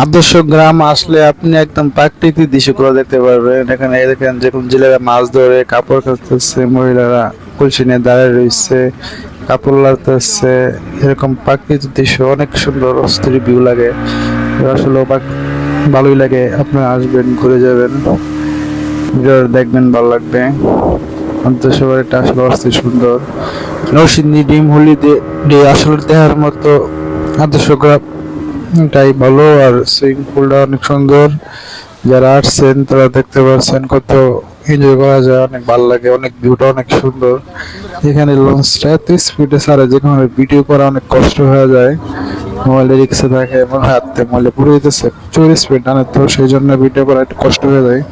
আদর্শ গ্রাম আসলে আপনি একদম প্রাকৃতিক দৃশ্যগুলো দেখতে পারবেন। এখানে দেখেন যে কোন জেলেরা মাছ ধরে কাপড় কাচতেছে, মহিলারা কলসি নিয়ে দাঁড়িয়ে রয়েছে, কাপড় লাড়তেছে। এরকম প্রাকৃতিক দৃশ্য অনেক সুন্দর, অস্থির ভিউ লাগে। আসলে ভালোই লাগে। আপনারা আসবেন, ঘুরে যাবেন, ভিডিও দেখবেন, ভালো লাগবে। আদর্শ বাড়িটা আসলে অস্থির সুন্দর। নরসিংদী ডিম হলিডে ডে আসলে দেখার মতো। আদর্শ গ্রাম এটাই ভালো। আর সুইমিং পুলটা অনেক সুন্দর। যারা আসছেন তারা দেখতে পাচ্ছেন কত এনজয় করা যায়, অনেক ভালো লাগে, অনেক ভিউটা অনেক সুন্দর। এখানে লঞ্চটা এত স্পিডে ছাড়ে যেখানে ভিডিও করা অনেক কষ্ট হয়ে যায়। মোবাইলে রিক্সে থাকে, মনে হয় হাতে মোবাইলে পুরো যেতেছে, প্রচুর স্পিড টানে, তো সেই জন্য ভিডিও করা একটু কষ্ট হয়ে যায়।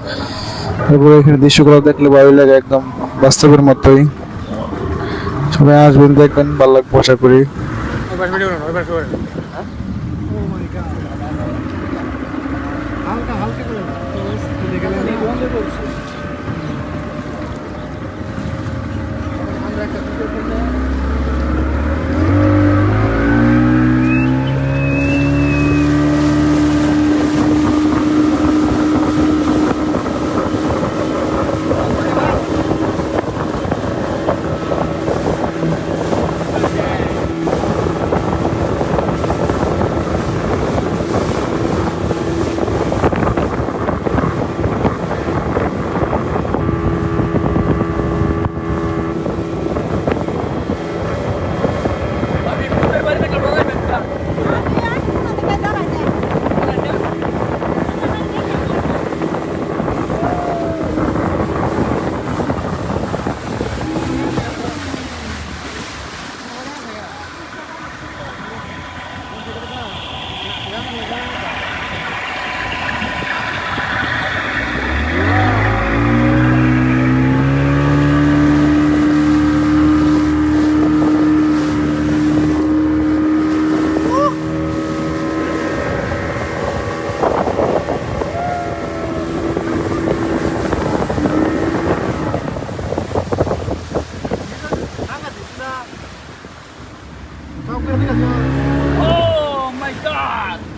তারপরে এখানে দৃশ্যগুলো দেখলে ভালো লাগে, একদম বাস্তবের মতোই। সবাই আসবেন, দেখবেন, ভালো লাগবে আশা করি। হালকা হালকা করে আমরা একটা ভিডিও করলে Oh my God!